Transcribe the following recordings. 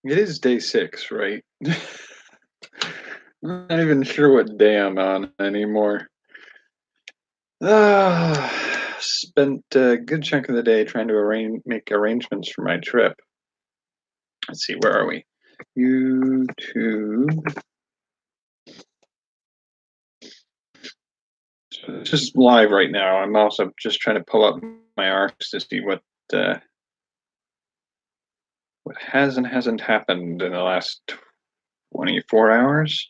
It is day 6, right? I'm not even sure what day I'm on anymore. Spent a good chunk of the day trying to make arrangements for my trip. Let's see, where are we? YouTube. So it's just live right now. I'm also just trying to pull up my arcs to see what has and hasn't happened in the last 24 hours.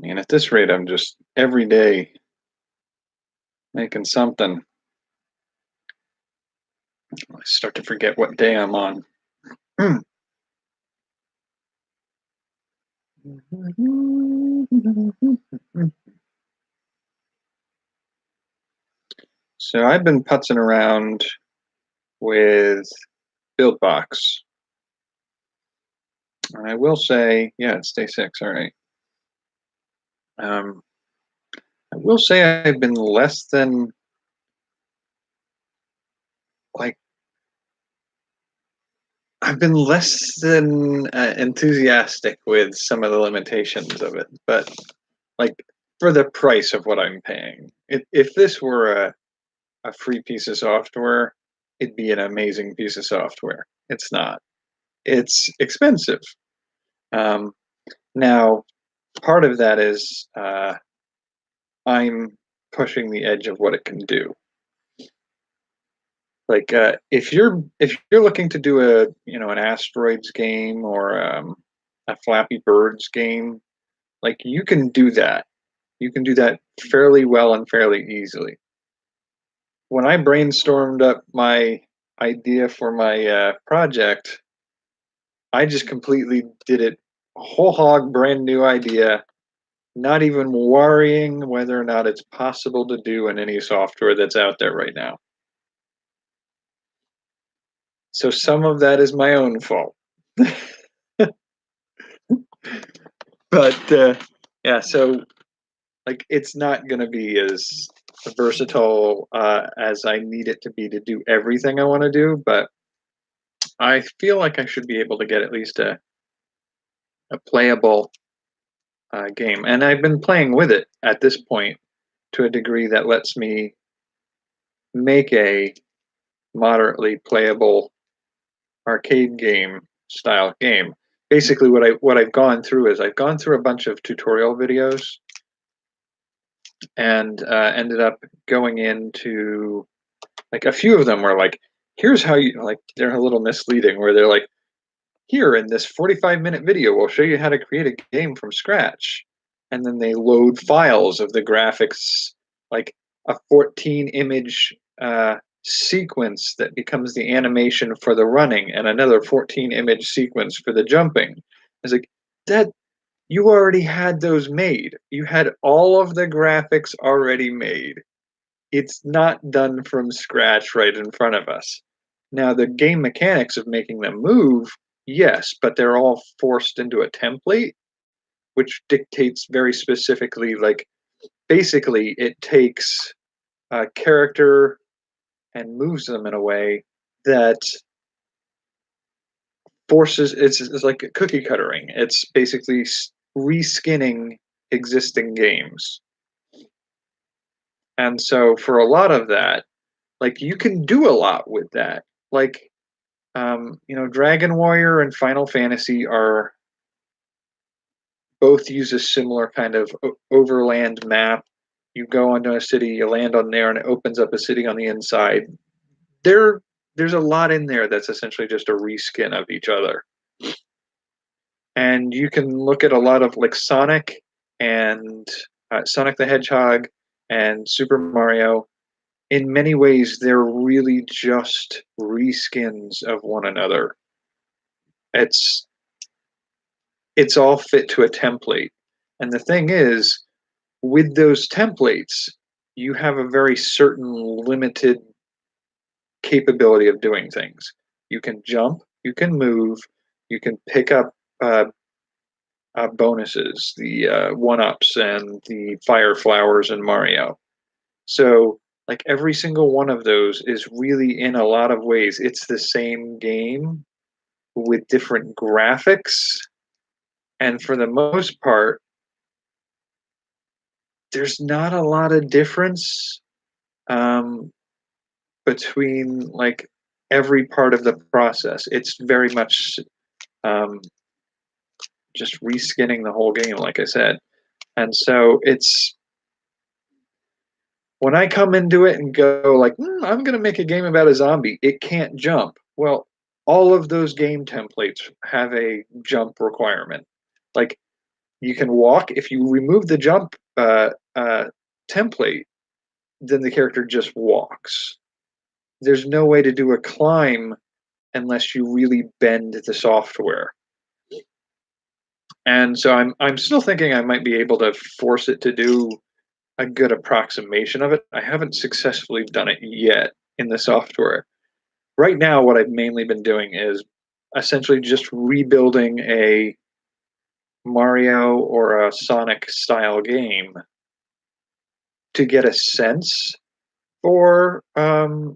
And at this rate, I'm just every day making something. I start to forget what day I'm on. So I've been putzing around with BuildBox. And I will say, yeah, it's day 6, all right. I will say I've been less than like I've been less than enthusiastic with some of the limitations of it, but like for the price of what I'm paying. If this were a free piece of software, it'd be an amazing piece of software. It's not. It's expensive. Um, Now, part of that is I'm pushing the edge of what it can do. Like if you're looking to do an asteroids game or a Flappy Birds game, like you can do that. You can do that fairly well and fairly easily. When I brainstormed up my idea for my project, I just completely did it whole hog, brand new idea, not even worrying whether or not it's possible to do in any software that's out there right now. So some of that is my own fault. But yeah, so like it's not going to be as versatile as I need it to be to do everything I want to do, but I feel like I should be able to get at least a playable game. And I've been playing with it at this point to a degree that lets me make a moderately playable arcade game style game. Basically, what I've gone through is I've gone through a bunch of tutorial videos and ended up going into like a few of them were like, here's how you like they're a little misleading where they're like, here in this 45-minute video, we'll show you how to create a game from scratch. And then they load files of the graphics, like a 14 image sequence that becomes the animation for the running, and another 14 image sequence for the jumping. It's like, that you already had those made. You had all of the graphics already made. It's not done from scratch right in front of us. Now, the game mechanics of making them move, yes, but they're all forced into a template, which dictates very specifically, like, basically, it takes a character and moves them in a way that forces it's like cookie cuttering. It's basically reskinning existing games. And so for a lot of that, like you can do a lot with that. Like Dragon Warrior and Final Fantasy are both use a similar kind of overland map. You go into a city, you land on there, and it opens up a city on the inside. There's a lot in there that's essentially just a reskin of each other. And you can look at a lot of like Sonic and Sonic the Hedgehog and Super Mario. In many ways, they're really just reskins of one another. It's it's all fit to a template. And the thing is, with those templates, you have a very certain limited capability of doing things. You can jump, you can move, you can pick up bonuses, the one ups and the fire flowers in Mario. So, like every single one of those is really, in a lot of ways, it's the same game, with different graphics, and for the most part, there's not a lot of difference um, between like every part of the process. It's very much um, just reskinning the whole game, like I said. And so it's when I come into it and go like, I'm going to make a game about a zombie. It can't jump. Well, all of those game templates have a jump requirement. Like you can walk. If you remove the jump template, then the character just walks. There's no way to do a climb unless you really bend the software. And so I'm still thinking I might be able to force it to do a good approximation of it. I haven't successfully done it yet in the software. Right now, what I've mainly been doing is essentially just rebuilding a Mario or a Sonic style game to get a sense for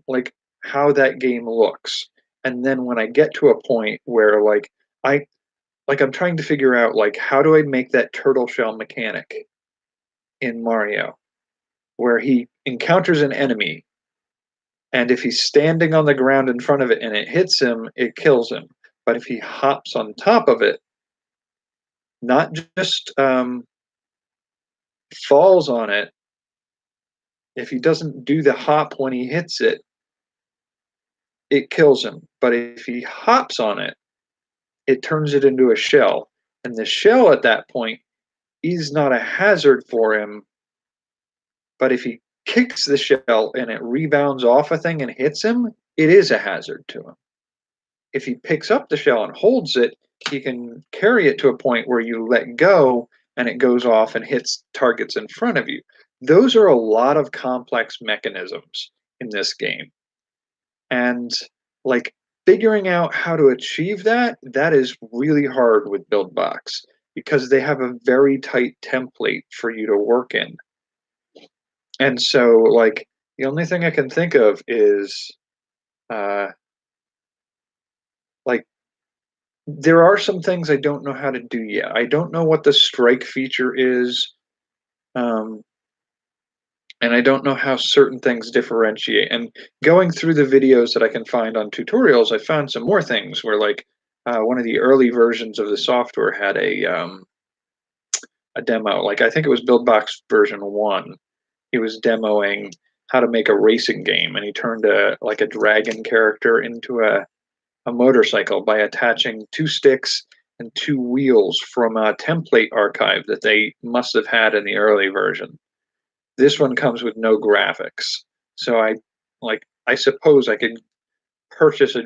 like how that game looks. And then when I get to a point where I I'm trying to figure out like how do I make that turtle shell mechanic in Mario where he encounters an enemy, and if he's standing on the ground in front of it and it hits him, it kills him. But if he hops on top of it, not just falls on it, if he doesn't do the hop when he hits it, it kills him. But if he hops on it, it turns it into a shell. And the shell at that point is not a hazard for him. But if he kicks the shell and it rebounds off a thing and hits him, it is a hazard to him. If he picks up the shell and holds it, he can carry it to a point where you let go and it goes off and hits targets in front of you. Those are a lot of complex mechanisms in this game. And like figuring out how to achieve that, that is really hard with BuildBox because they have a very tight template for you to work in. And so like the only thing I can think of is uh like there are some things I don't know how to do yet. I don't know what the strike feature is, um, and I don't know how certain things differentiate. And going through the videos that I can find on tutorials, I found some more things where, like, one of the early versions of the software had a demo. Like, I think it was BuildBox version 1. He was demoing how to make a racing game, and he turned a dragon character into a motorcycle by attaching 2 sticks and 2 wheels from a template archive that they must have had in the early version. This one comes with no graphics. So I suppose I could purchase a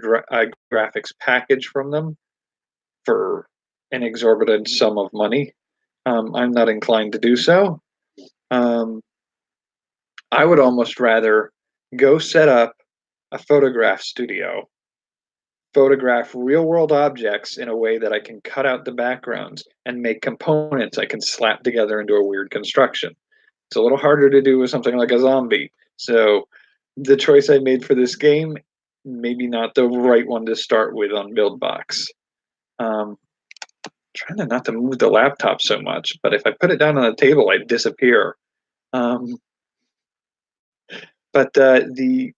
graphics package from them for an exorbitant sum of money. I'm not inclined to do so. Um, I would almost rather go set up a photograph studio, photograph real world objects in a way that I can cut out the backgrounds and make components I can slap together into a weird construction. It's a little harder to do with something like a zombie. So the choice I made for this game, maybe not the right one to start with on BuildBox. Trying to not to move the laptop so much, but if I put it down on the table, I disappear. Um, but the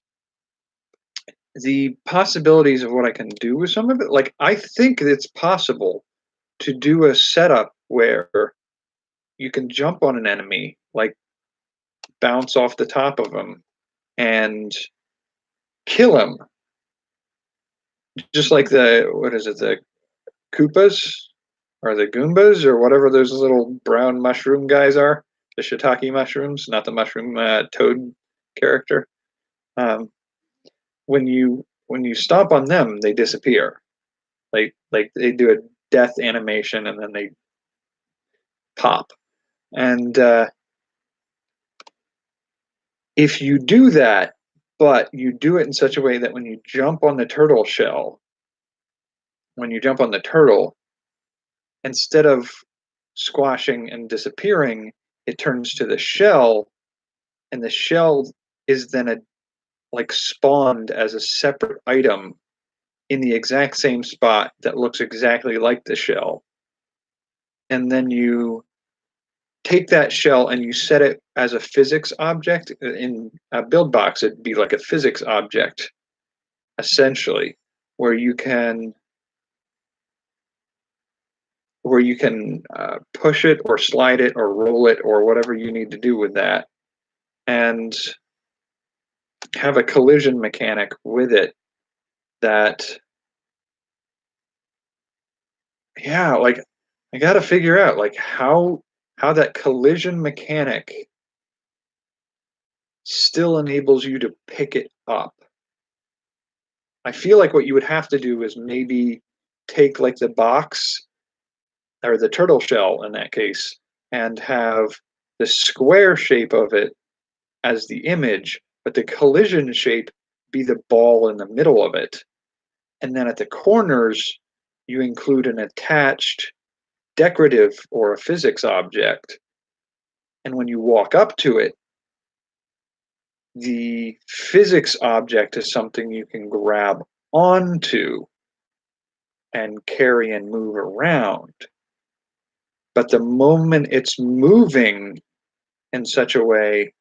possibilities of what I can do with some of it, like I think it's possible to do a setup where you can jump on an enemy, like bounce off the top of him and kill him, just like the what is it, the Koopas or the Goombas or whatever those little brown mushroom guys are, the shiitake mushrooms, not the mushroom toad character. Um, when you stomp on them, they disappear. Like they do a death animation and then they pop. And if you do that, but you do it in such a way that when you jump on the turtle shell, when you jump on the turtle, instead of squashing and disappearing, it turns to the shell, and the shell is then like spawned as a separate item in the exact same spot that looks exactly like the shell. And then you take that shell and you set it as a physics object. In a Buildbox, it'd be like a physics object, essentially, where you can push it or slide it or roll it or whatever you need to do with that, and have a collision mechanic with it that, yeah, like I got to figure out like how that collision mechanic still enables you to pick it up. I feel like what you would have to do is maybe take like the box or the turtle shell in that case and have the square shape of it as the image, but the collision shape be the ball in the middle of it. And then at the corners, you include an attached decorative or a physics object. And when you walk up to it, the physics object is something you can grab onto and carry and move around. But the moment it's moving in such a way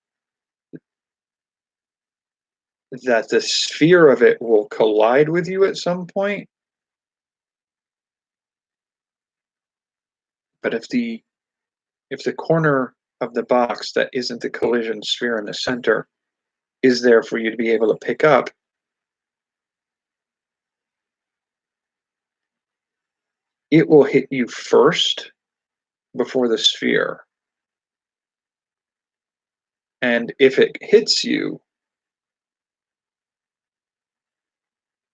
that the sphere of it will collide with you at some point. But if the corner of the box that isn't the collision sphere in the center is there for you to be able to pick up, it will hit you first before the sphere. And if it hits you,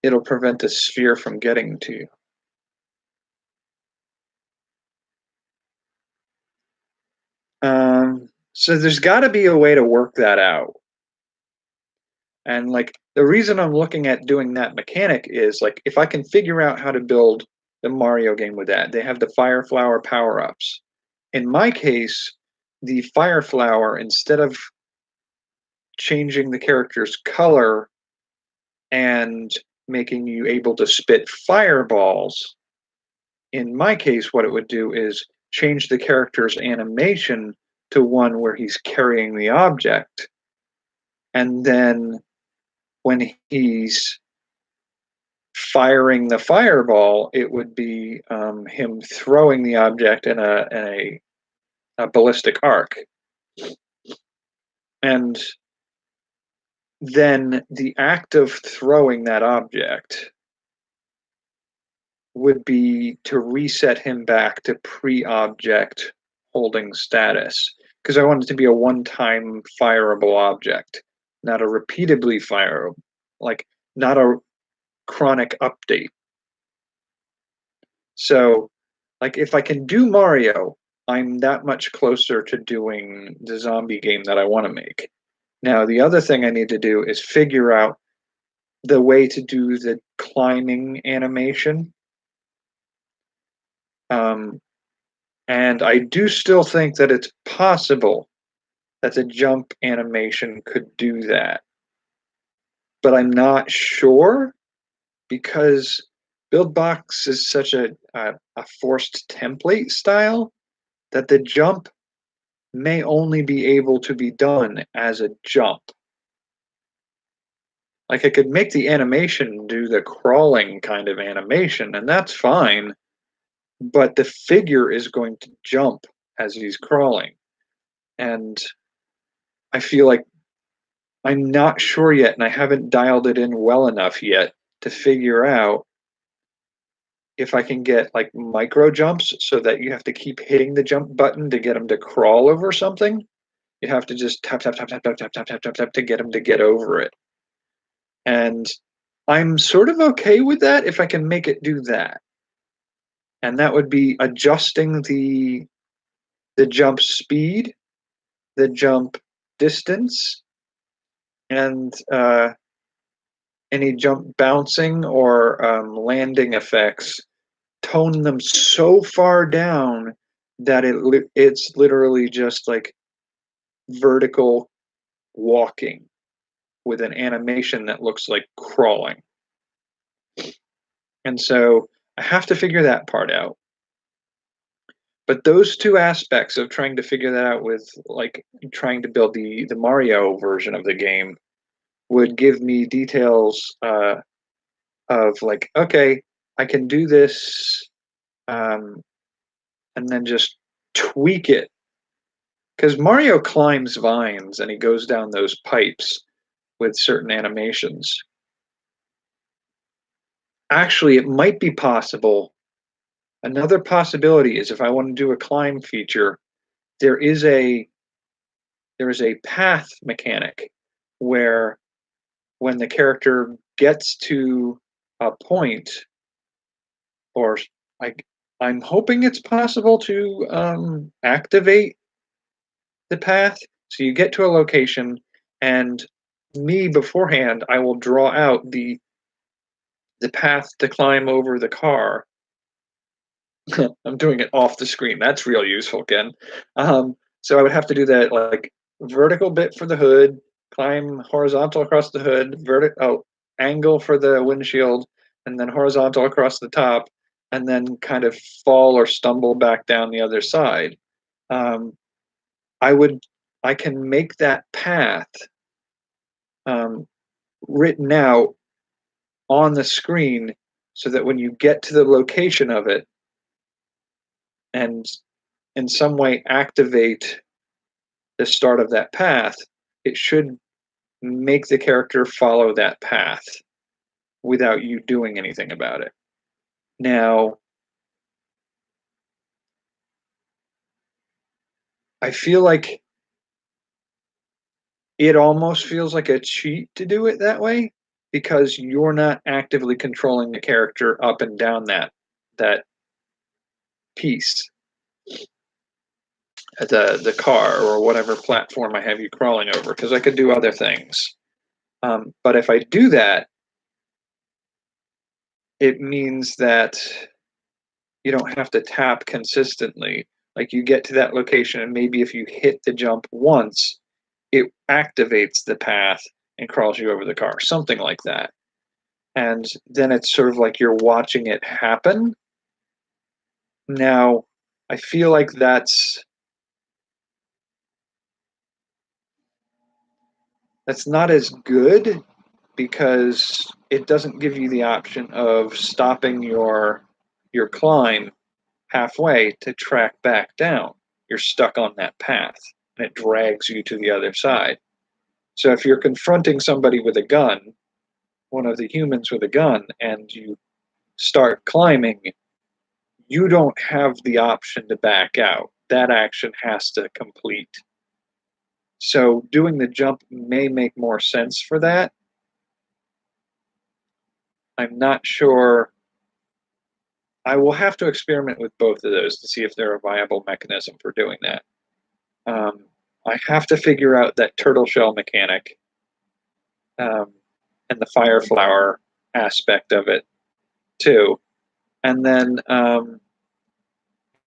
it'll prevent the sphere from getting to you. So there's got to be a way to work that out. And like the reason I'm looking at doing that mechanic is like if I can figure out how to build the Mario game with that, they have the Fire Flower power ups. In my case, the Fire Flower, instead of changing the character's color and making you able to spit fireballs, in my case, what it would do is change the character's animation to one where he's carrying the object. And then when he's firing the fireball, it would be him throwing the object in a ballistic arc. And then the act of throwing that object would be to reset him back to pre-object holding status. Because I want it to be a one-time fireable object, not a repeatedly fireable, like not a chronic update. So, like, if I can do Mario, I'm that much closer to doing the zombie game that I want to make. Now, the other thing I need to do is figure out the way to do the climbing animation. And I do still think that it's possible that the jump animation could do that. But I'm not sure because Buildbox is such a forced template style that the jump may only be able to be done as a jump. Like I could make the animation do the crawling kind of animation, and that's fine, but the figure is going to jump as he's crawling. And I feel like I'm not sure yet, and I haven't dialed it in well enough yet to figure out if I can get like micro jumps so that you have to keep hitting the jump button to get him to crawl over something. You have to just tap, tap, tap, tap, tap, tap, tap, tap, tap, tap to get him to get over it. And I'm sort of okay with that if I can make it do that. And that would be adjusting the jump speed, the jump distance, and any jump bouncing or landing effects. Tone them so far down that it's literally just like vertical walking with an animation that looks like crawling. And so I have to figure that part out. But those two aspects of trying to figure that out with like trying to build the Mario version of the game would give me details of like, okay, I can do this, um, and then just tweak it. Because Mario climbs vines and he goes down those pipes with certain animations. Actually, it might be possible. Another possibility is if I want to do a climb feature, there is a there is a path mechanic where when the character gets to a point, or like I'm hoping it's possible to activate the path. So you get to a location, and me beforehand, I will draw out the path to climb over the car. I'm doing it off the screen. That's real useful, Ken. So I would have to do that like vertical bit for the hood, climb horizontal across the hood, angle for the windshield, and then horizontal across the top, and then kind of fall or stumble back down the other side. Um, I would, I can make that path um, written out on the screen so that when you get to the location of it and in some way activate the start of that path, it should make the character follow that path without you doing anything about it. Now, I feel like it almost feels like a cheat to do it that way because you're not actively controlling the character up and down that piece at the car or whatever platform I have you crawling over because I could do other things. But if I do that, it means that you don't have to tap consistently. Like you get to that location, and maybe if you hit the jump once, it activates the path and crawls you over the car, something like that. And then it's sort of like you're watching it happen. Now, I feel like that's not as good because it doesn't give you the option of stopping your climb halfway to track back down. You're stuck on that path and it drags you to the other side. So if you're confronting somebody with a gun, one of the humans with a gun, and you start climbing, you don't have the option to back out. That action has to complete. So doing the jump may make more sense for that. I'm not sure. I will have to experiment with both of those to see if they're a viable mechanism for doing that. Um, I have to figure out that turtle shell mechanic um, and the fire flower aspect of it too. And then,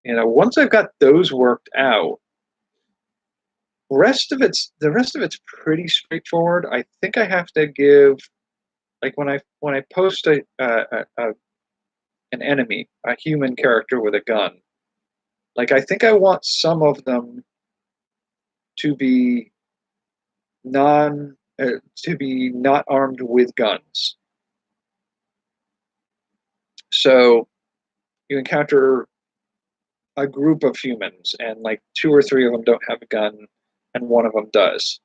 once I've got those worked out, the rest of it's pretty straightforward. I think I have to give like when I post an enemy, a human character with a gun. Like I think I want some of them to be non to be not armed with guns. So you encounter a group of humans, and like two or three of them don't have a gun, and one of them does.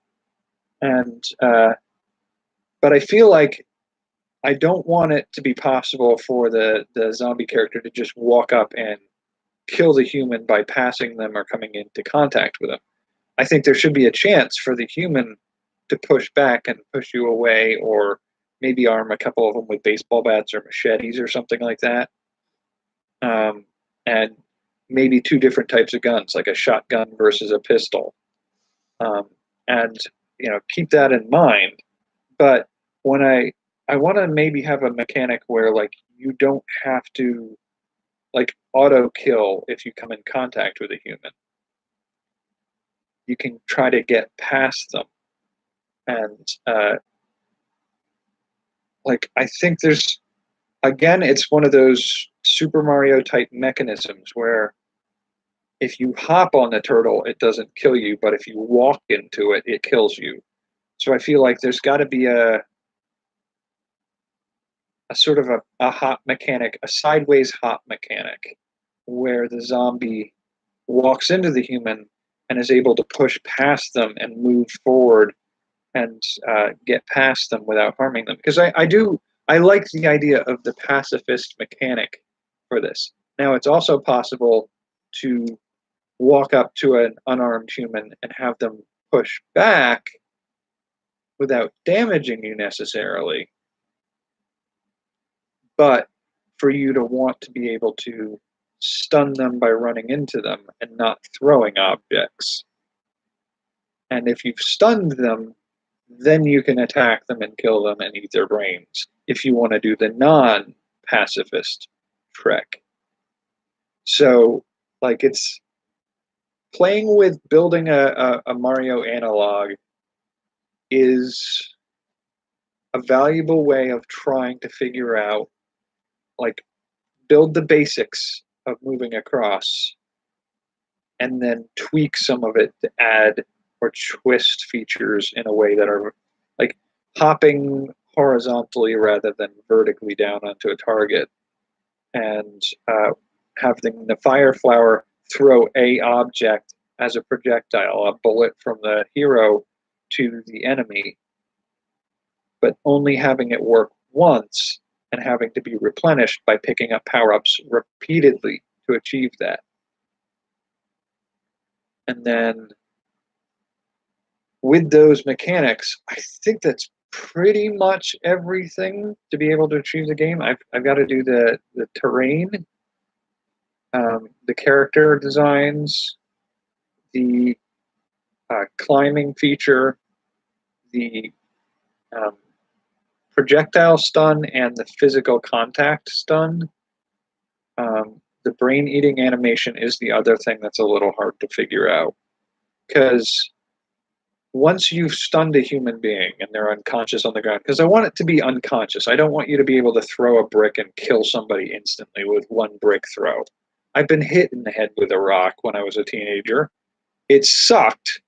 And but I feel like I don't want it to be possible for the zombie character to just walk up and kill the human by passing them or coming into contact with them. I think there should be a chance for the human to push back and push you away, or maybe arm a couple of them with baseball bats or machetes or something like that. And maybe two different types of guns, like a shotgun versus a pistol. Um, and keep that in mind. But when I want to maybe have a mechanic where like you don't have to like auto kill if you come in contact with a human. You can try to get past them, and like I think again, it's one of those Super Mario type mechanisms where if you hop on the turtle, it doesn't kill you, but if you walk into it, it kills you. So I feel like there's got to be a sort of a hop mechanic, a sideways hop mechanic, where the zombie walks into the human and is able to push past them and move forward and get past them without harming them. Because I like the idea of the pacifist mechanic for this. Now, it's also possible to walk up to an unarmed human and have them push back without damaging you necessarily, but for you to want to be able to stun them by running into them and not throwing objects. And if you've stunned them, then you can attack them and kill them and eat their brains if you want to do the non pacifist trek. So, like, it's playing with building a Mario analog is a valuable way of trying to figure out, like, build the basics of moving across and then tweak some of it to add or twist features in a way that are like hopping horizontally rather than vertically down onto a target, and having the fire flower throw a object as a projectile, a bullet from the hero to the enemy, but only having it work once and having to be replenished by picking up power-ups repeatedly to achieve that. And then with those mechanics, I think that's pretty much everything to be able to achieve the game. I've got to do the terrain, the character designs, the climbing feature, the um, projectile stun, and the physical contact stun. The brain eating animation is the other thing that's a little hard to figure out, because once you've stunned a human being and they're unconscious on the ground, because I want it to be unconscious. I don't want you to be able to throw a brick and kill somebody instantly with one brick throw. I've been hit in the head with a rock when I was a teenager. It sucked.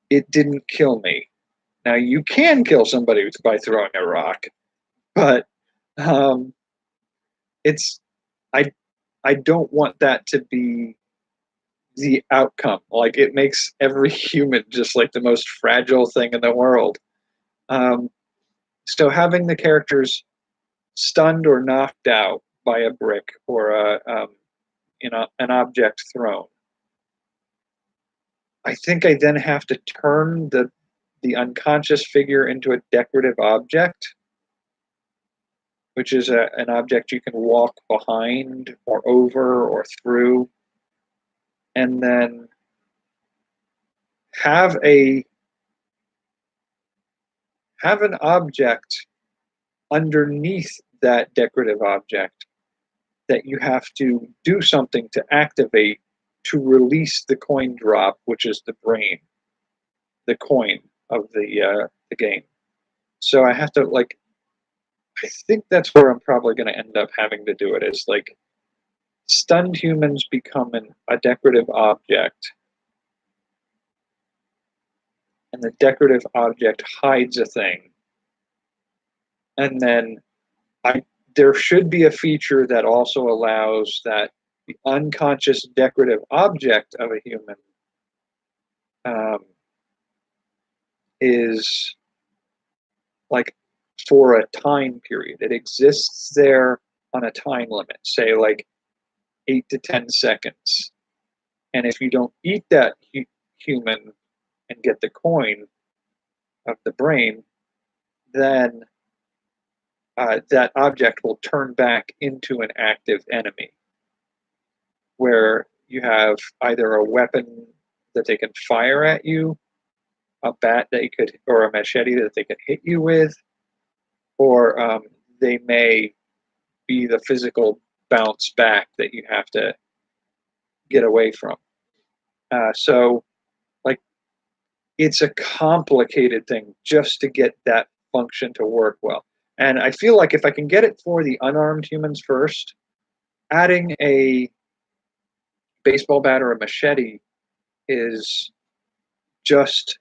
It didn't kill me. Now, you can kill somebody by throwing a rock, but um, it's I I don't want that to be the outcome. Like, it makes every human just like the most fragile thing in the world. Um, so having the characters stunned or knocked out by a brick or an object thrown, I think I then have to turn the unconscious figure into a decorative object, which is an object you can walk behind or over or through, and then have a have an object underneath that decorative object that you have to do something to activate to release the coin drop, which is the brain, the coin of the game. So I have to, like, I think that's where I'm probably going to end up having to do it. Is like stunned humans become a decorative object, and the decorative object hides a thing, and then I there should be a feature that also allows that the unconscious decorative object of a human um, is like for a time period. It exists there on a time limit, say like 8 to 10 seconds. And if you don't eat that human and get the coin of the brain, then that object will turn back into an active enemy, where you have either a weapon that they can fire at you, a bat that you could, or a machete that they can hit you with, or they may be the physical bounce back that you have to get away from. So, like, it's a complicated thing just to get that function to work well. And I feel like if I can get it for the unarmed humans first, adding a baseball bat or a machete is just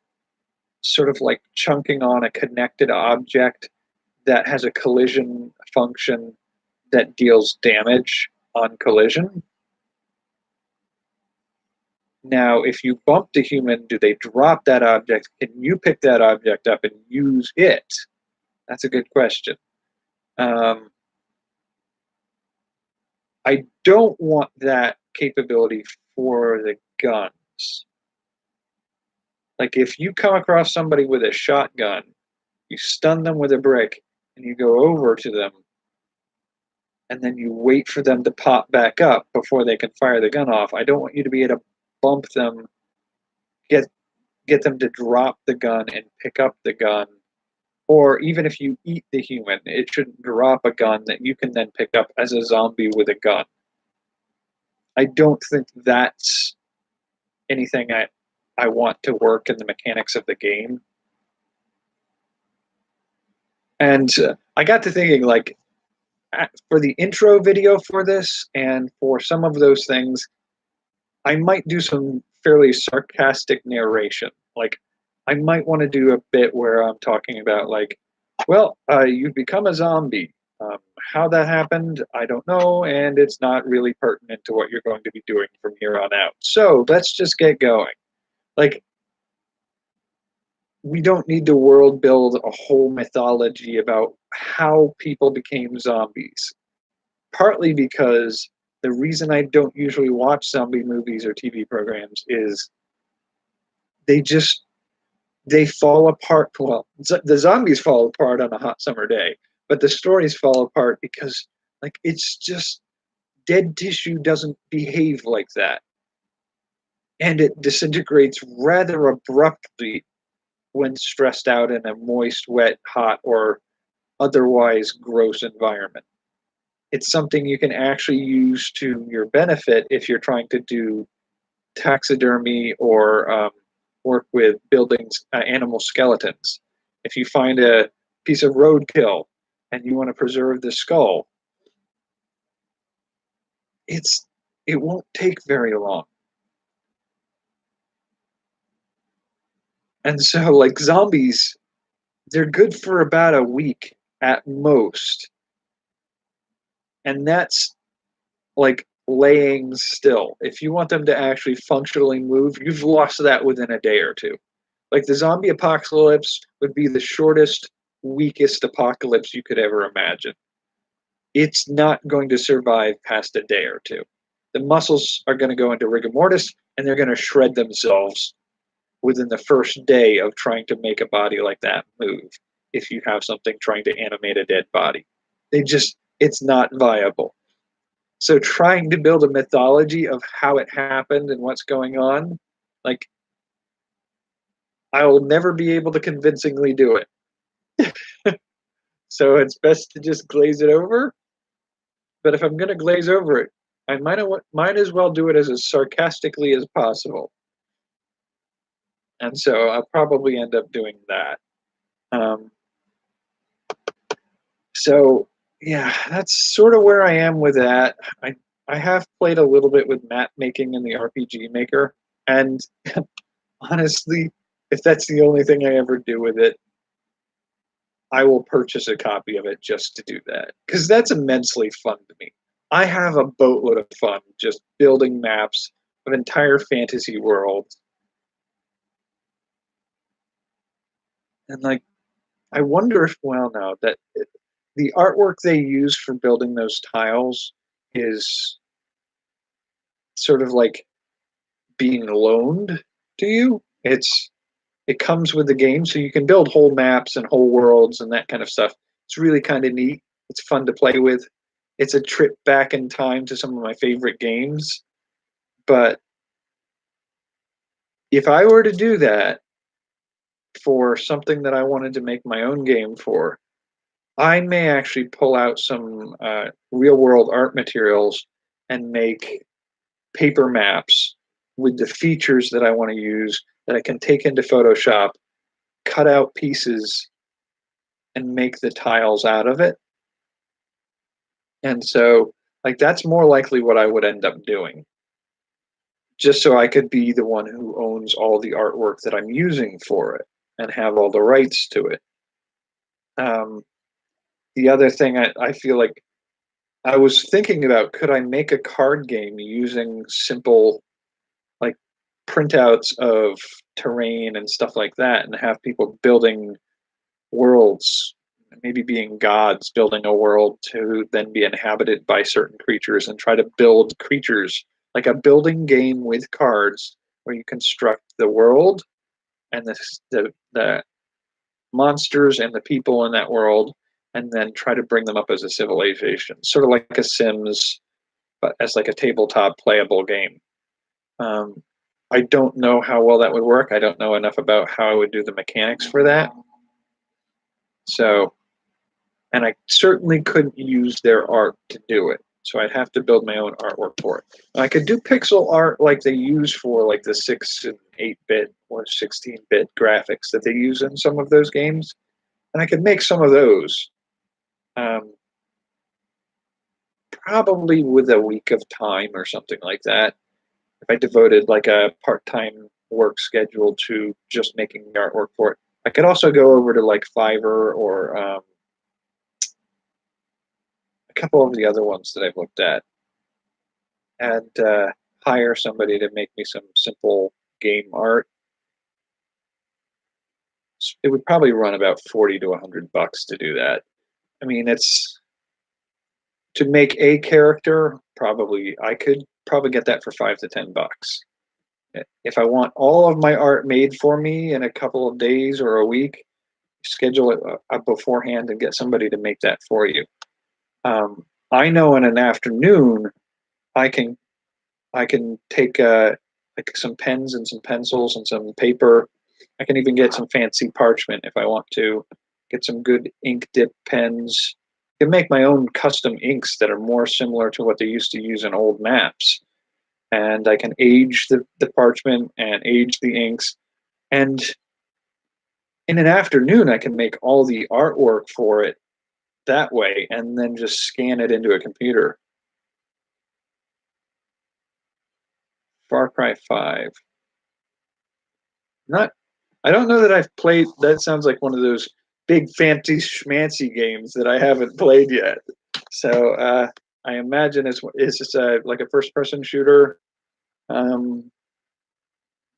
sort of like chunking on a connected object that has a collision function that deals damage on collision. Now, if you bump the human, do they drop that object? Can you pick that object up and use it? That's a good question. I don't want that capability for the guns. Like if you come across somebody with a shotgun, you stun them with a brick, and you go over to them, and then you wait for them to pop back up before they can fire the gun off. I don't want you to be able to bump them, get get them to drop the gun and pick up the gun. Or even if you eat the human, it shouldn't drop a gun that you can then pick up as a zombie with a gun. I don't think that's anything I want to work in the mechanics of the game. And I got to thinking, like, for the intro video for this and for some of those things, I might do some fairly sarcastic narration. Like, I might want to do a bit where I'm talking about, like, well, you've become a zombie. How that happened, I don't know, and it's not really pertinent to what you're going to be doing from here on out. So let's just get going. Like, we don't need to world build a whole mythology about how people became zombies. Partly because the reason I don't usually watch zombie movies or TV programs is they just they fall apart. Well, the zombies fall apart on a hot summer day, but the stories fall apart because like it's just dead tissue doesn't behave like that, and it disintegrates rather abruptly when stressed out in a moist, wet, hot, or otherwise gross environment. It's something you can actually use to your benefit if you're trying to do taxidermy or work with building animal skeletons. If you find a piece of roadkill and you want to preserve the skull, it's it won't take very long. And so like zombies, they're good for about a week at most. And that's like laying still. If you want them to actually functionally move, you've lost that within a day or two. Like the zombie apocalypse would be the shortest, weakest apocalypse you could ever imagine. It's not going to survive past a day or two. The muscles are going to go into rigor mortis and they're going to shred themselves within the first day of trying to make a body like that move. If you have something trying to animate a dead body, it's not viable. So trying to build a mythology of how it happened and what's going on, like I will never be able to convincingly do it. So it's best to just glaze it over. But if I'm going to glaze over it, I might as well do it as sarcastically as possible. And so I'll probably end up doing that. So yeah, that's sort of where I am with that. I have played a little bit with map making in the RPG Maker, and honestly, if that's the only thing I ever do with it, I will purchase a copy of it just to do that because that's immensely fun to me. I have a boatload of fun just building maps of entire fantasy worlds. And like, I wonder if, well, no, that the artwork they use for building those tiles is sort of like being loaned to you. It comes with the game, so you can build whole maps and whole worlds and that kind of stuff. It's really kind of neat. It's fun to play with. It's a trip back in time to some of my favorite games. But if I were to do that for something that I wanted to make my own game for, I may actually pull out some real world art materials and make paper maps with the features that I want to use that I can take into Photoshop, cut out pieces, and make the tiles out of it. And so, like, that's more likely what I would end up doing, just so I could be the one who owns all the artwork that I'm using for it and have all the rights to it. Um, the other thing I feel like I was thinking about, could I make a card game using simple, like, printouts of terrain and stuff like that, and have people building worlds, maybe being gods, building a world to then be inhabited by certain creatures, and try to build creatures, like a building game with cards where you construct the world and the monsters and the people in that world, and then try to bring them up as a civilization, sort of like a Sims, but as like a tabletop playable game. Um, I don't know how well that would work. I don't know enough about how I would do the mechanics for that. So, and I certainly couldn't use their art to do it. So I'd have to build my own artwork for it. I could do pixel art like they use for like the 6 and 8-bit or 16-bit graphics that they use in some of those games, and I could make some of those. Um, Probably with a week of time or something like that. If I devoted like a part-time work schedule to just making the artwork for it. I could also go over to like Fiverr or a couple of the other ones that I've looked at, and hire somebody to make me some simple game art. It would probably run about 40 to $100 to do that. I mean, it's to make a character. Probably I could probably get that for $5 to $10. If I want all of my art made for me in a couple of days or a week, schedule it beforehand and get somebody to make that for you. I know in an afternoon I can take like some pens and some pencils and some paper. I can even get some fancy parchment if I want to. Get some good ink dip pens. I can make my own custom inks that are more similar to what they used to use in old maps. And I can age the parchment and age the inks. And in an afternoon, I can make all the artwork for it that way and then just scan it into a computer. Far Cry 5. Not, I don't know that I've played. That sounds like one of those big fancy schmancy games that I haven't played yet. So I imagine it's just like a first person shooter, um,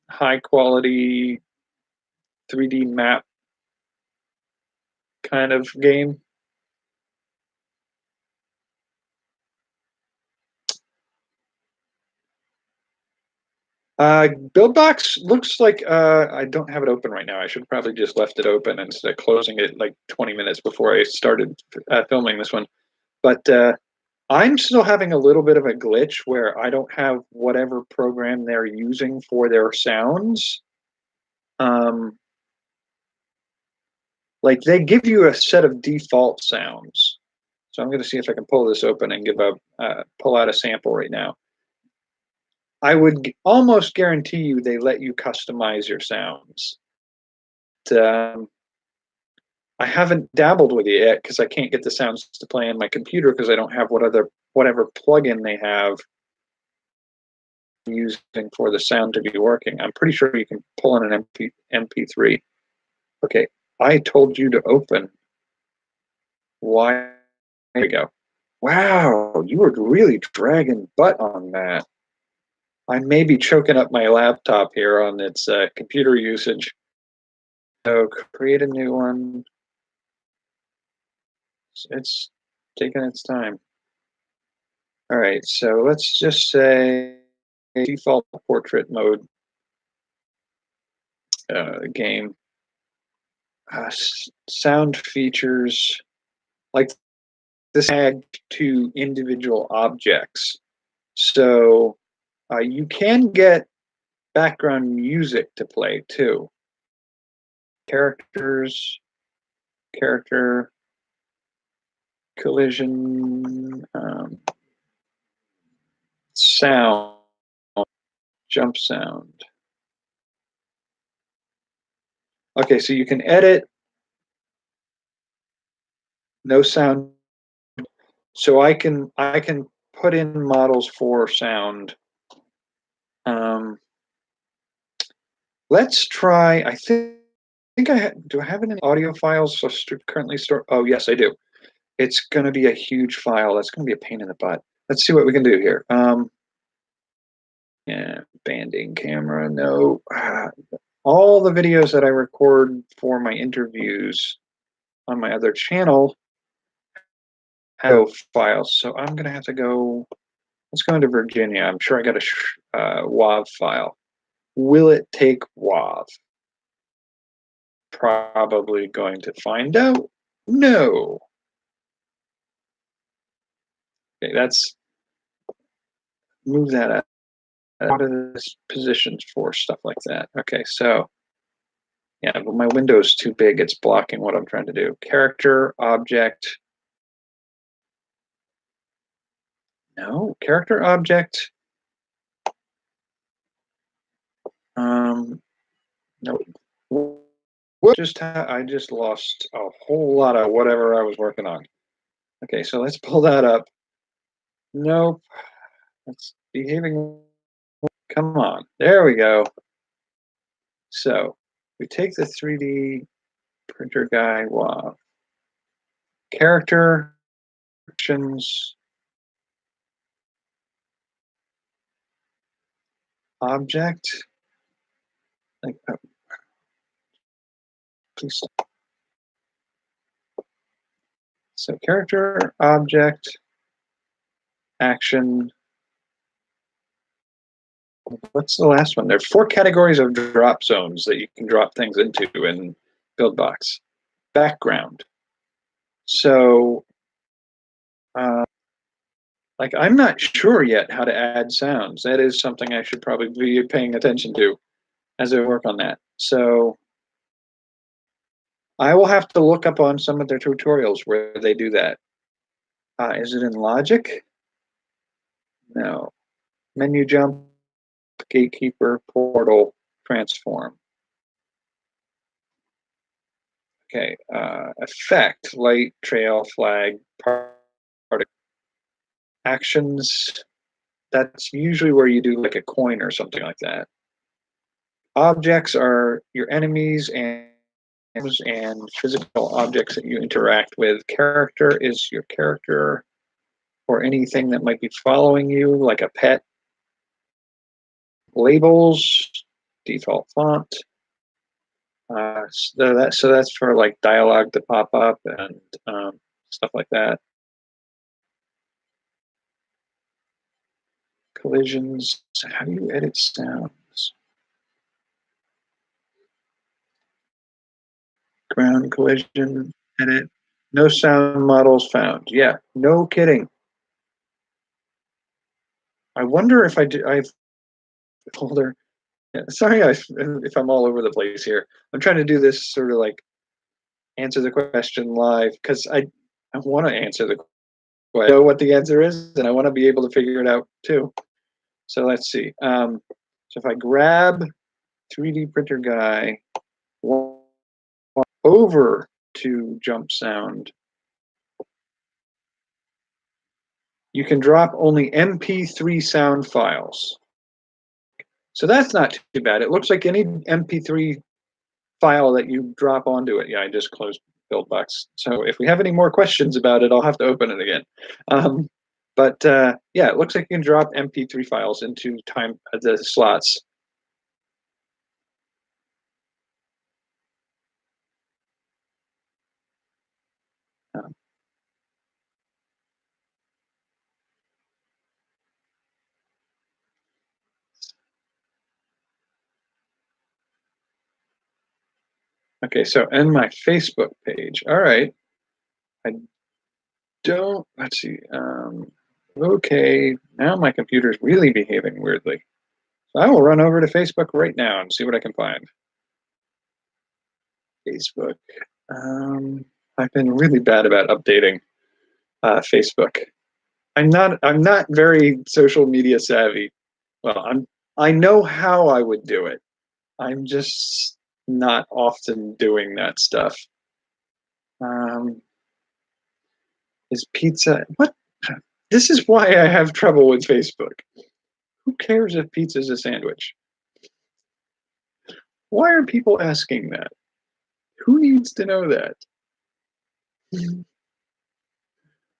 high quality 3D map kind of game. Buildbox looks like I don't have it open right now. I should probably just left it open instead of closing it like 20 minutes before I started filming this one. But I'm still having a little bit of a glitch where I don't have whatever program they're using for their sounds. Um, like they give you a set of default sounds. So I'm going to see if I can pull this open and pull out a sample right now. I would almost guarantee you they let you customize your sounds. Um, I haven't dabbled with it yet because I can't get the sounds to play on my computer because I don't have whatever plugin they have using for the sound to be working. I'm pretty sure you can pull in an MP3. Okay, I told you to open. Why? There you go. Wow, you were really dragging butt on that. I may be choking up my laptop here on its computer usage. So create a new one. It's taking its time. All right, so let's just say default portrait mode game. Sound features like this tag to individual objects. So you can get background music to play too. Characters, character, collision, sound, jump sound. Okay, so you can edit no sound. So I can put in models for sound. Let's try. I think do I have it in audio files? So currently store. Oh yes, I do. It's going to be a huge file. That's going to be a pain in the butt. Let's see what we can do here. Yeah, banding camera. No. All the videos that I record for my interviews on my other channel have files. So I'm going to have to go. Let's go into Virginia. I'm sure I got a WAV file. Will it take WAV? Probably going to find out. No. Okay, that's move that out of this positions for stuff like that. Okay, so yeah, but my window's too big. It's blocking what I'm trying to do. Character, object. No, character, object. No. I just lost a whole lot of whatever I was working on. Okay, so let's pull that up. Nope. It's behaving. Come on. There we go. So we take the 3D printer guy, wow. Character, actions, object. Like, please. So character, object, action. What's the last one? There are 4 categories of drop zones that you can drop things into in BuildBox. Background. So, like, I'm not sure yet how to add sounds. That is something I should probably be paying attention to as I work on that. So, I will have to look up on some of their tutorials where they do that. Is it in Logic? No. Menu jump, gatekeeper, portal, transform. Okay, effect, light, trail, flag, particle. Actions, that's usually where you do like a coin or something like that. Objects are your enemies and physical objects that you interact with. Character is your character or anything that might be following you, like a pet. Labels, default font. So that's for like dialogue to pop up and stuff like that. Collisions. How do you edit sounds? Ground collision, edit. No sound models found. Yeah, no kidding. I wonder if I've folder. Yeah, sorry if I'm all over the place here. I'm trying to do this sort of like answer the question live because I want to answer the question. I know what the answer is, and I want to be able to figure it out too. So let's see. So if I grab 3D printer guy over to jump sound, you can drop only MP3 sound files. So that's not too bad. It looks like any MP3 file that you drop onto it. Yeah, I just closed BuildBox. So if we have any more questions about it, I'll have to open it again. But yeah, it looks like you can drop MP3 files into the slots. Okay, so and my Facebook page. All right. I don't, let's see. Okay, now my computer's really behaving weirdly. So I will run over to Facebook right now and see what I can find. Facebook. I've been really bad about updating Facebook. I'm not very social media savvy. Well, I know how I would do it. I'm just not often doing that stuff. Is pizza what? This is why I have trouble with Facebook. Who cares if pizza's a sandwich? Why are people asking that? Who needs to know that?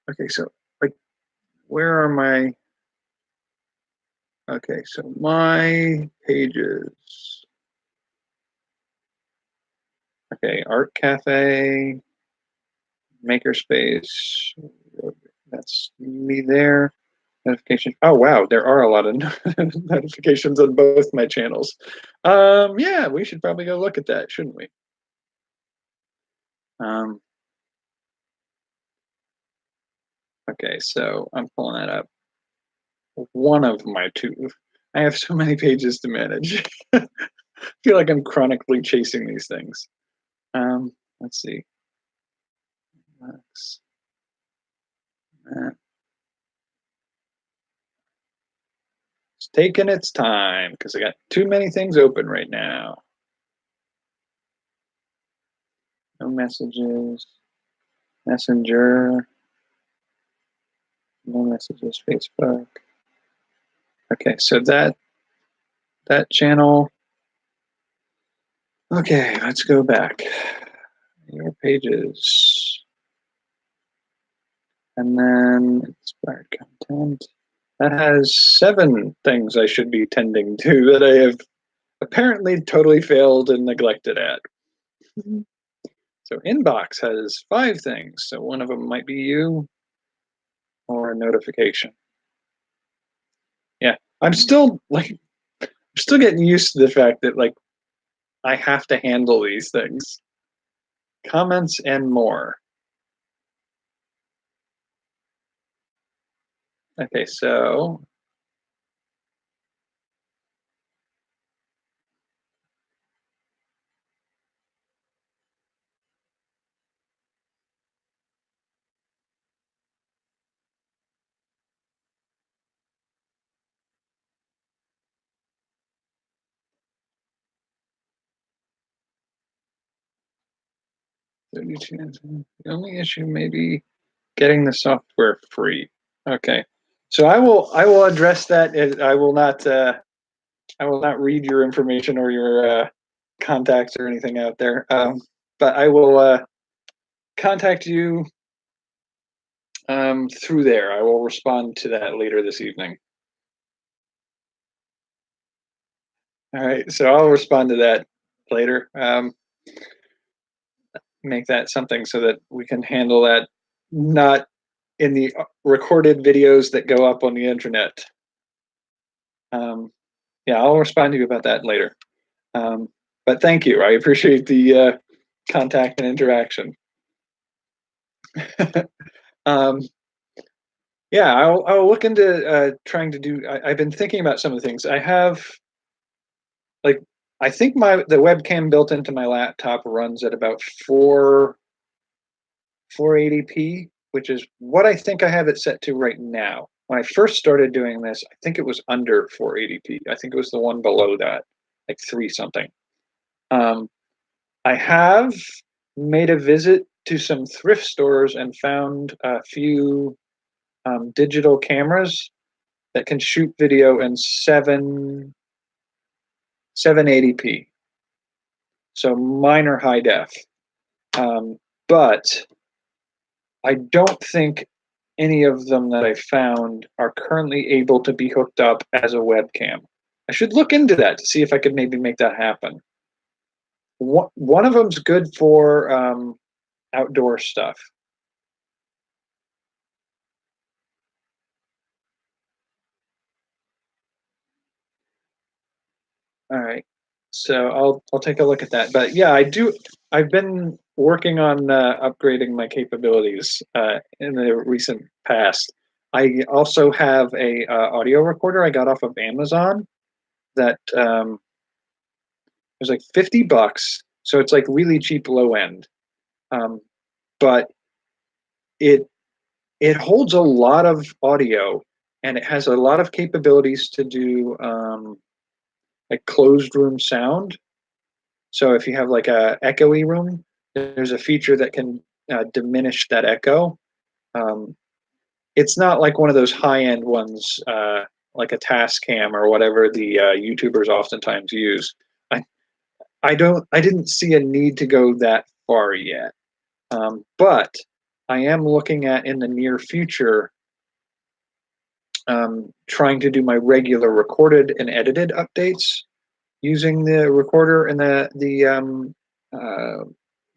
Okay, so like, where are my? Okay, so my pages. Okay, Art Cafe, Makerspace. That's me there. Notifications. Oh wow, there are a lot of notifications on both my channels. Yeah, we should probably go look at that, shouldn't we? Um, okay, so I'm pulling that up. One of my two. I have so many pages to manage. I feel like I'm chronically chasing these things. Let's see. Let's, it's taking its time because I got too many things open right now. No messages. Messenger. No messages. Facebook. Okay, so that channel. Okay, let's go back. Your pages. And then inspired content. That has 7 things I should be tending to that I have apparently totally failed and neglected at. So inbox has 5 things. So one of them might be you or a notification. Yeah, I'm still getting used to the fact that like I have to handle these things. Comments and more. Okay, so the only issue may be getting the software free. Okay, so I will address that. I will not read your information or your contacts or anything out there. But I will contact you through there. I will respond to that later this evening. All right, so I'll respond to that later. Make that something so that we can handle that, not in the recorded videos that go up on the internet. Yeah, I'll respond to you about that later. But thank you. I appreciate the contact and interaction. um, yeah, I'll look into trying to do. I've been thinking about some of the things I have. Like, I think the webcam built into my laptop runs at about 480p, which is what I think I have it set to right now. When I first started doing this, I think it was under 480p. I think it was the one below that, like 3 something. I have made a visit to some thrift stores and found a few digital cameras that can shoot video in 780p. So mine are high def. But I don't think any of them that I found are currently able to be hooked up as a webcam. I should look into that to see if I could maybe make that happen. One of them's good for outdoor stuff. All right, so I'll take a look at that. But yeah, I've been working on upgrading my capabilities in the recent past. I also have a audio recorder I got off of Amazon that was like $50, so it's like really cheap, low end. But it it holds a lot of audio and it has a lot of capabilities to do like closed room sound. So if you have like a echoey room, there's a feature that can diminish that echo. It's not like one of those high-end ones, like a Tascam or whatever the YouTubers oftentimes use. I I didn't see a need to go that far yet, but I am looking at in the near future, trying to do my regular recorded and edited updates using the recorder and the uh,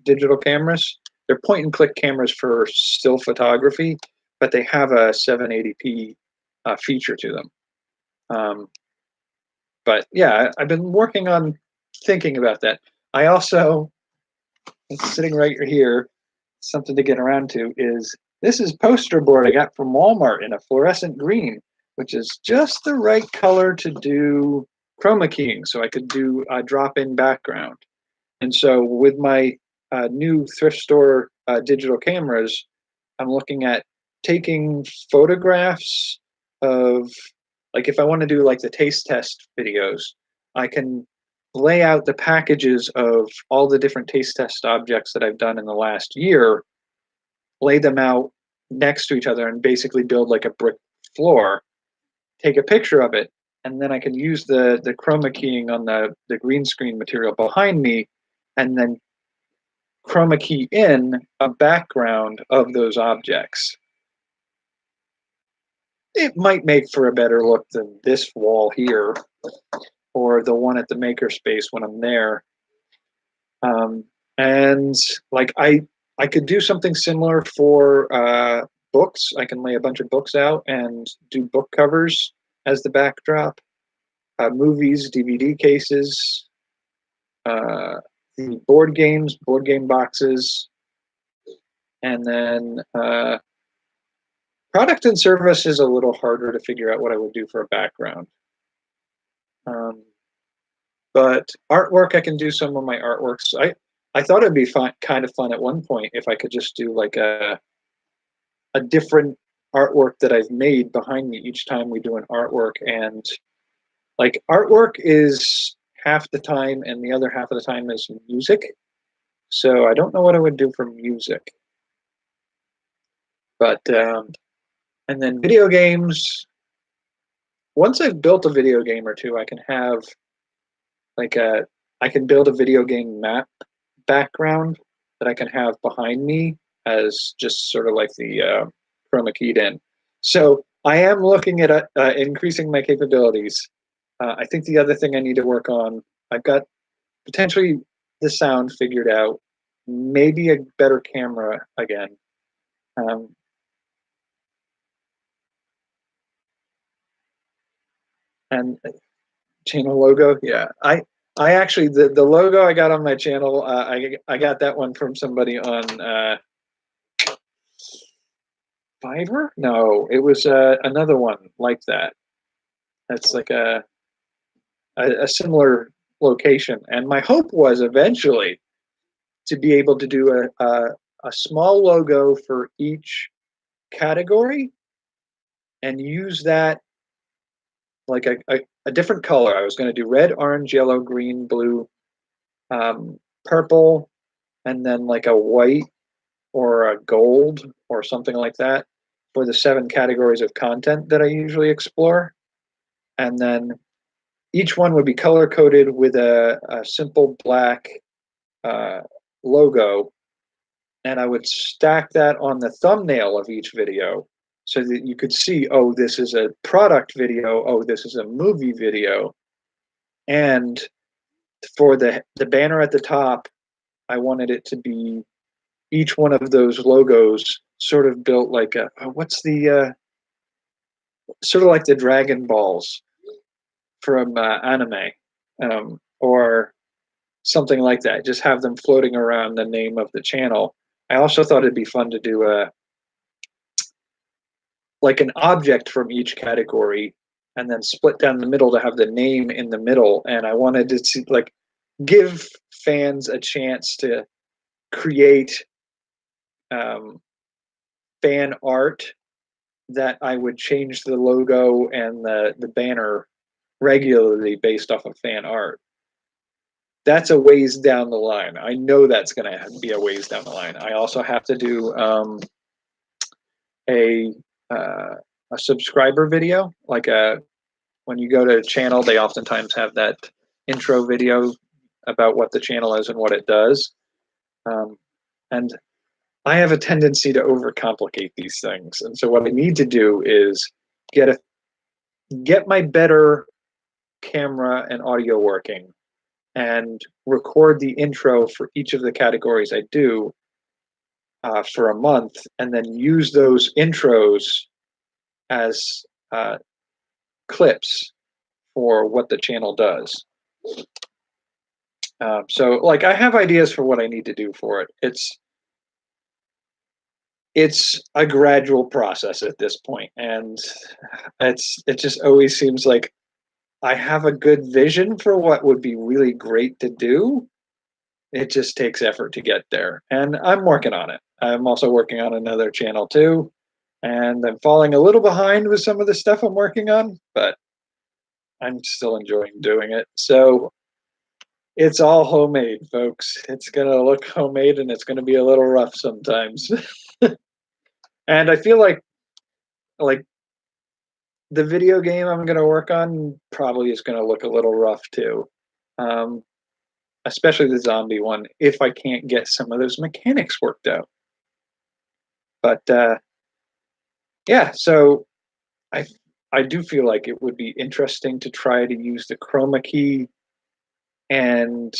digital cameras. They're point and click cameras for still photography, but they have a 780p feature to them. But yeah, I've been working on thinking about that. I also, it's sitting right here, something to get around to is this is poster board I got from Walmart in a fluorescent green, which is just the right color to do chroma keying, so I could do a drop-in background. And so with my new thrift store digital cameras, I'm looking at taking photographs of, like if I want to do like the taste test videos, I can lay out the packages of all the different taste test objects that I've done in the last year, lay them out next to each other and basically build like a brick floor, take a picture of it, and then I can use the chroma keying on the green screen material behind me and then chroma key in a background of those objects. It might make for a better look than this wall here or the one at the makerspace when I'm there. And like I could do something similar for books. I can lay a bunch of books out and do book covers as the backdrop. Movies, DVD cases, the board games, board game boxes, and then product and service is a little harder to figure out what I would do for a background. But artwork, I can do some of my artworks. I thought it'd be fun, kind of fun at one point if I could just do like a different artwork that I've made behind me each time we do an artwork. And like artwork is half the time and the other half of the time is music. So I don't know what I would do for music. But and then video games. Once I've built a video game or two, I can have like I can build a video game map background that I can have behind me as just sort of like the chroma keyed in. So I am looking at increasing my capabilities. I think the other thing I need to work on, I've got potentially the sound figured out, maybe a better camera again. And channel logo, yeah. I actually the logo I got on my channel, I got that one from somebody on Fiverr. No, it was another one like that. That's like a similar location. And my hope was eventually to be able to do a small logo for each category and use that like a different color. I was going to do red, orange, yellow, green, blue, purple, and then like a white or a gold or something like that for the 7 categories of content that I usually explore. And then each one would be color coded with a simple black uh, logo. And I would stack that on the thumbnail of each video so that you could see, oh, this is a product video, oh, this is a movie video. And for the banner at the top, I wanted it to be each one of those logos sort of built like a what's the sort of like the Dragon Balls from anime, or something like that. Just have them floating around the name of the channel. I also thought it'd be fun to do a like an object from each category and then split down the middle to have the name in the middle. And I wanted to see, like give fans a chance to create fan art that I would change the logo and the banner regularly based off of fan art. That's a ways down the line. I know that's going to be a ways down the line. I also have to do a a subscriber video, like when you go to a channel, they oftentimes have that intro video about what the channel is and what it does. And I have a tendency to overcomplicate these things, and so what I need to do is get my better camera and audio working, and record the intro for each of the categories I do for a month, and then use those intros as clips for what the channel does. So, like, I have ideas for what I need to do for it. It's a gradual process at this point, and it just always seems like I have a good vision for what would be really great to do. It just takes effort to get there, and I'm working on it. I'm also working on another channel too, and I'm falling a little behind with some of the stuff I'm working on, but I'm still enjoying doing it. So it's all homemade, folks. It's gonna look homemade, and it's gonna be a little rough sometimes. And I feel like the video game I'm gonna work on probably is gonna look a little rough too. Um, Especially the zombie one, if I can't get some of those mechanics worked out. But yeah, so I I do feel like it would be interesting to try to use the chroma key and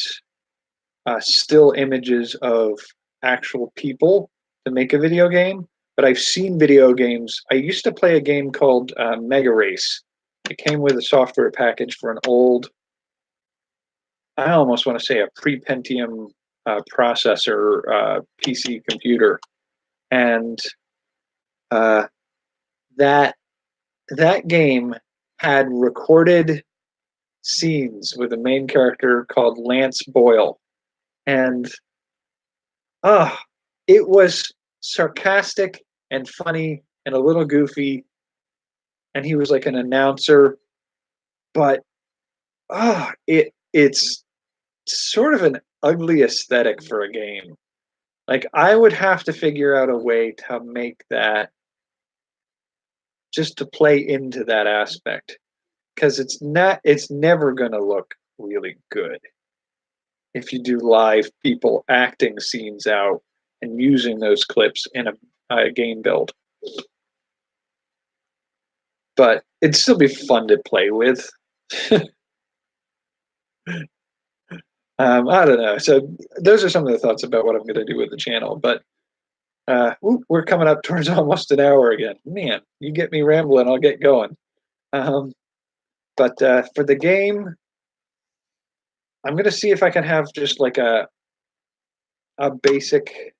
still images of actual people to make a video game. But I've seen video games. I used to play a game called Mega Race. It came with a software package for an old, I almost want to say a pre-Pentium processor PC computer, and uh, that that game had recorded scenes with a main character called Lance Boyle, and ah, it was sarcastic and funny and a little goofy, and he was like an announcer, but it's sort of an ugly aesthetic for a game. Like, I would have to figure out a way to make that just to play into that aspect, because it's never going to look really good if you do live people acting scenes out and using those clips in a game build. But it'd still be fun to play with. I don't know. So those are some of the thoughts about what I'm going to do with the channel. But we're coming up towards almost an hour again. Man, you get me rambling, I'll get going. Um, but for the game, I'm going to see if I can have just like a basic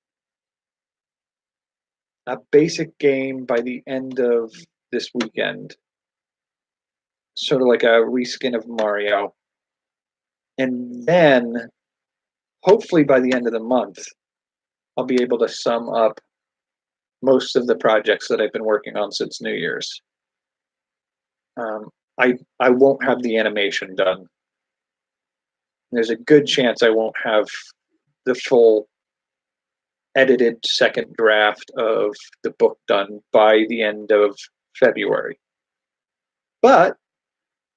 a basic game by the end of this weekend, sort of like a reskin of Mario, and then hopefully by the end of the month, I'll be able to sum up most of the projects that I've been working on since New Year's. Um, I won't have the animation done. There's a good chance I won't have the full edited second draft of the book done by the end of February. But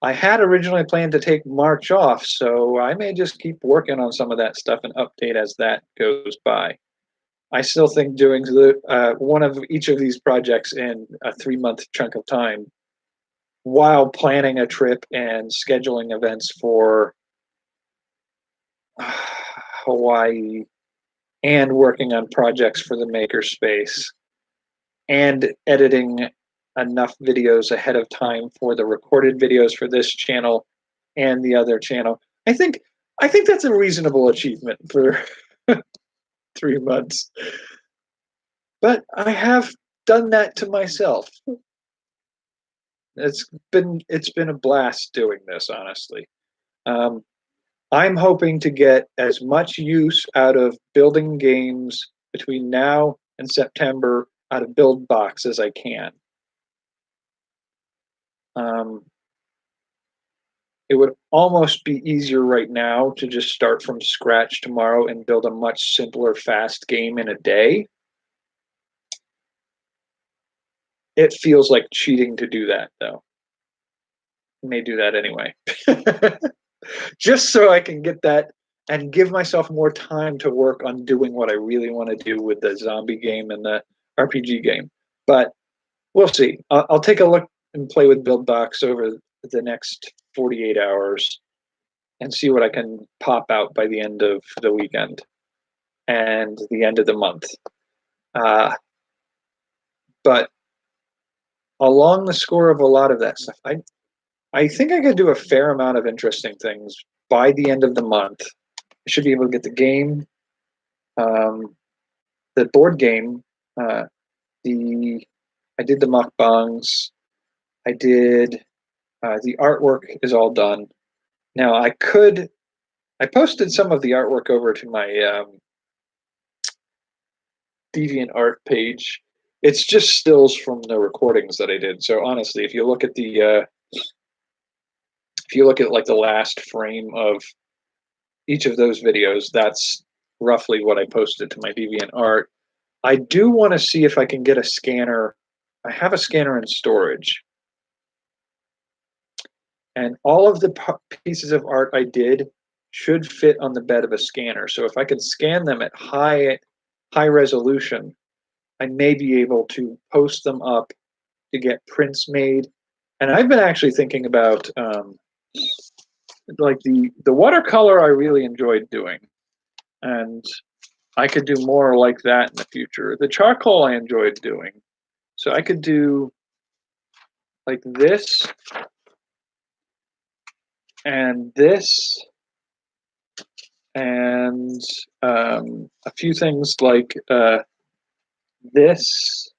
I had originally planned to take March off, so I may just keep working on some of that stuff and update as that goes by. I still think doing one of each of these projects in a 3-month chunk of time, while planning a trip and scheduling events for Hawaii, and working on projects for the makerspace, and editing enough videos ahead of time for the recorded videos for this channel and the other channel. I think that's a reasonable achievement for 3 months. But I have done that to myself. It's been a blast doing this, honestly. Um, I'm hoping to get as much use out of building games between now and September out of BuildBox as I can. Um, it would almost be easier right now to just start from scratch tomorrow and build a much simpler, fast game in a day. It feels like cheating to do that, though. I may do that anyway. Just so I can get that and give myself more time to work on doing what I really want to do with the zombie game and the RPG game. But we'll see. I'll take a look and play with BuildBox over the next 48 hours and see what I can pop out by the end of the weekend and the end of the month. But along the score of a lot of that stuff, I think I could do a fair amount of interesting things by the end of the month. I should be able to get the game, the board game, I did the mukbangs. I did the artwork is all done. Now I posted some of the artwork over to my DeviantArt page. It's just stills from the recordings that I did. So honestly, if you look at like the last frame of each of those videos, that's roughly what I posted to my DeviantArt. I do want to see if I can get a scanner. I have a scanner in storage. And all of the pieces of art I did should fit on the bed of a scanner. So if I can scan them at high resolution, I may be able to post them up to get prints made. And I've been actually thinking about like the watercolor I really enjoyed doing, and I could do more like that in the future. The charcoal I enjoyed doing, so I could do like this and this and a few things like this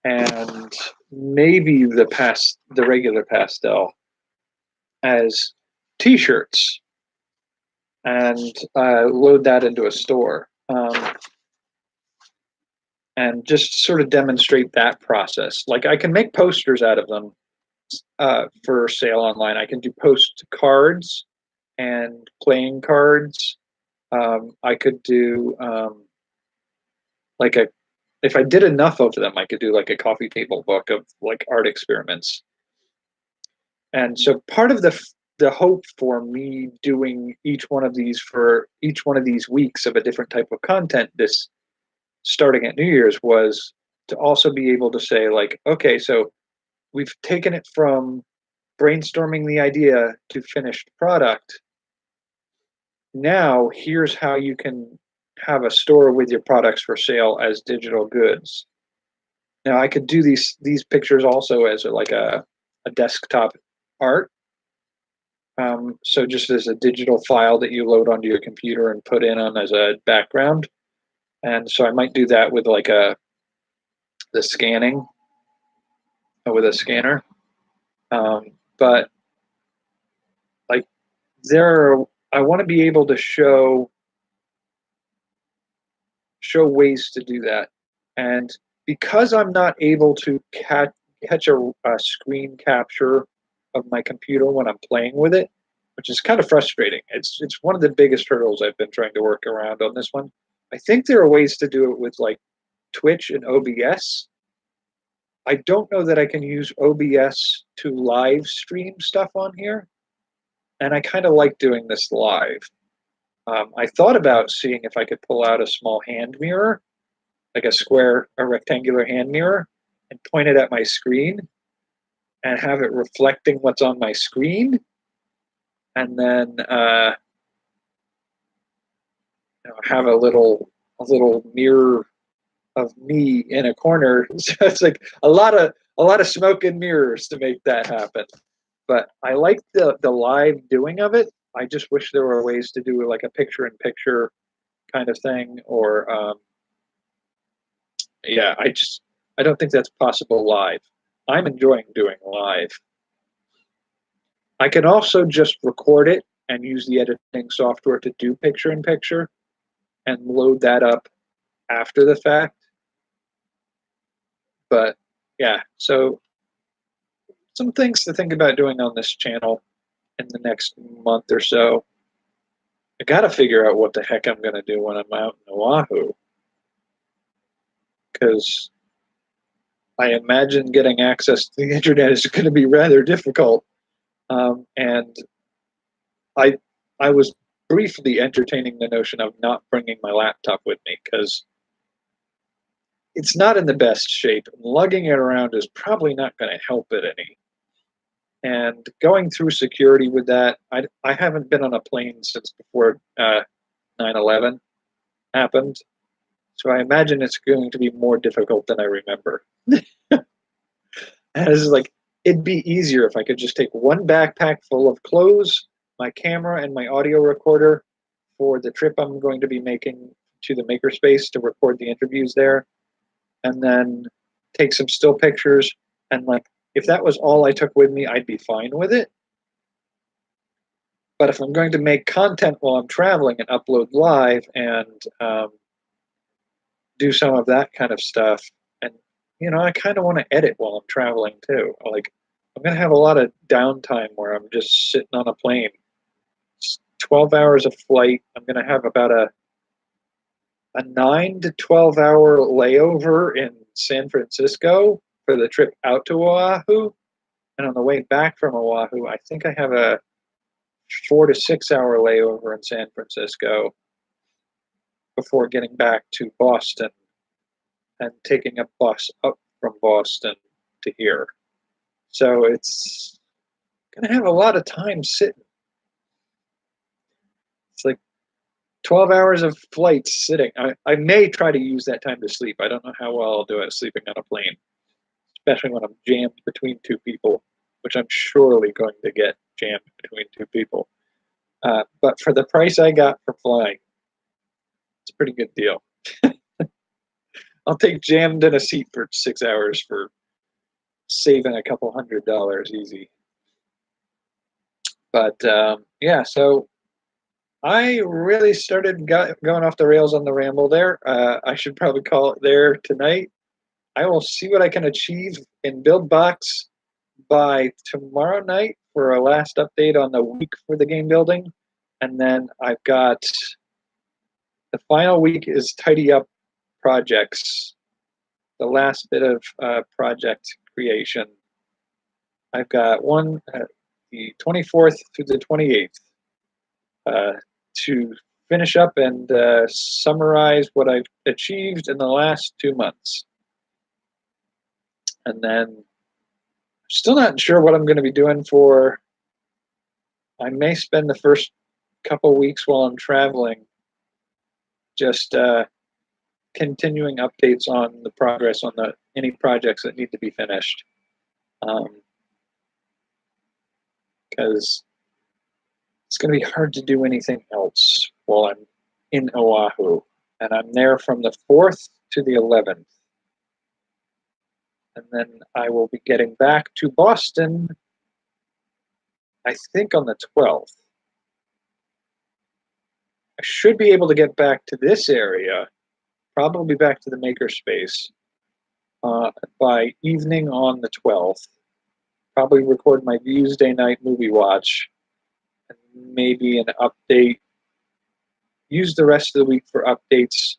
and maybe the regular pastel as t-shirts and load that into a store and just sort of demonstrate that process. Like I can make posters out of them for sale online. I can do postcards and playing cards. I could do if I did enough of them, I could do like a coffee table book of like art experiments. And so part of the hope for me doing each one of these for each one of these weeks of a different type of content this starting at New Year's was to also be able to say like, okay, so we've taken it from brainstorming the idea to finished product. Now here's how you can have a store with your products for sale as digital goods. Now I could do these pictures also as a desktop art. So just as a digital file that you load onto your computer and put in on as a background. And so I might do that with like the scanning with a scanner. But like I want to be able to show ways to do that. And because I'm not able to catch a screen capture of my computer when I'm playing with it, which is kind of frustrating. It's one of the biggest hurdles I've been trying to work around on this one. I think there are ways to do it with like Twitch and OBS. I don't know that I can use OBS to live stream stuff on here. And I kind of like doing this live. I thought about seeing if I could pull out a small hand mirror, like a rectangular hand mirror, and point it at my screen and have it reflecting what's on my screen. And then have a little mirror of me in a corner. So it's like a lot of smoke and mirrors to make that happen. But I like the live doing of it. I just wish there were ways to do like a picture-in-picture kind of thing, or yeah, I don't think that's possible live. I'm enjoying doing live. I can also just record it and use the editing software to do picture-in-picture and load that up after the fact. But yeah, so some things to think about doing on this channel in the next month or so. I gotta figure out what the heck I'm gonna do when I'm out in Oahu, because I imagine getting access to the internet is going to be rather difficult. And I was briefly entertaining the notion of not bringing my laptop with me because it's not in the best shape. Lugging it around is probably not going to help it any. And going through security with that, I haven't been on a plane since before 9/11 happened. So I imagine it's going to be more difficult than I remember. And it's like, it'd be easier if I could just take one backpack full of clothes, my camera, and my audio recorder for the trip I'm going to be making to the makerspace to record the interviews there, and then take some still pictures. And like, if that was all I took with me, I'd be fine with it. But if I'm going to make content while I'm traveling and upload live and do some of that kind of stuff, and I kind of want to edit while I'm traveling too. Like, I'm going to have a lot of downtime where I'm just sitting on a plane. It's 12 hours of flight. I'm going to have about a 9 to 12 hour layover in San Francisco for the trip out to Oahu. And on the way back from Oahu, I think I have a 4 to 6 hour layover in San Francisco before getting back to Boston and taking a bus up from Boston to here. So it's going to have a lot of time sitting. It's like 12 hours of flights sitting. I may try to use that time to sleep. I don't know how well I'll do it sleeping on a plane, especially when I'm jammed between two people, which I'm surely going to get jammed between two people. But for the price I got for flying, it's a pretty good deal. I'll take jammed in a seat for 6 hours for saving a couple $100 easy. But yeah, so I really started going off the rails on the ramble there. I should probably call it there tonight. I will see what I can achieve in BuildBox by tomorrow night for a last update on the week for the game building. And then I've got the final week is tidy up projects, the last bit of project creation. I've got one the 24th through the 28th to finish up and summarize what I've achieved in the last 2 months. And then still not sure what I'm going to be doing for. I may spend the first couple weeks while I'm traveling just continuing updates on the progress on any projects that need to be finished. Because it's going to be hard to do anything else while I'm in Oahu. And I'm there from the 4th to the 11th. And then I will be getting back to Boston, I think, on the 12th. I should be able to get back to this area, probably back to the makerspace, by evening on the 12th. Probably record my Tuesday night movie watch, and maybe an update. Use the rest of the week for updates,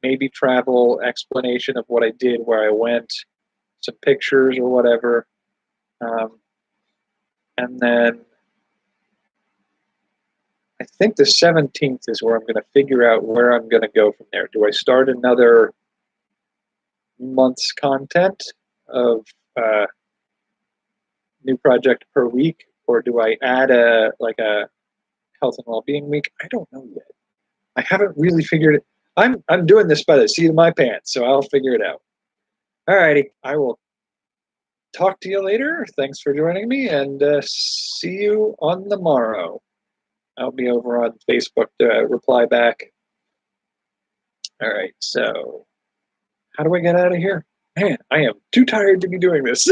maybe travel explanation of what I did, where I went, some pictures or whatever. And then I think the 17th is where I'm going to figure out where I'm going to go from there. Do I start another month's content of new project per week, or do I add a health and well-being week? I don't know yet. I haven't really figured it. I'm doing this by the seat of my pants, so I'll figure it out. Alrighty, I will talk to you later. Thanks for joining me, and see you on the morrow. I'll be over on Facebook to reply back. All right, so how do I get out of here? Man, I am too tired to be doing this.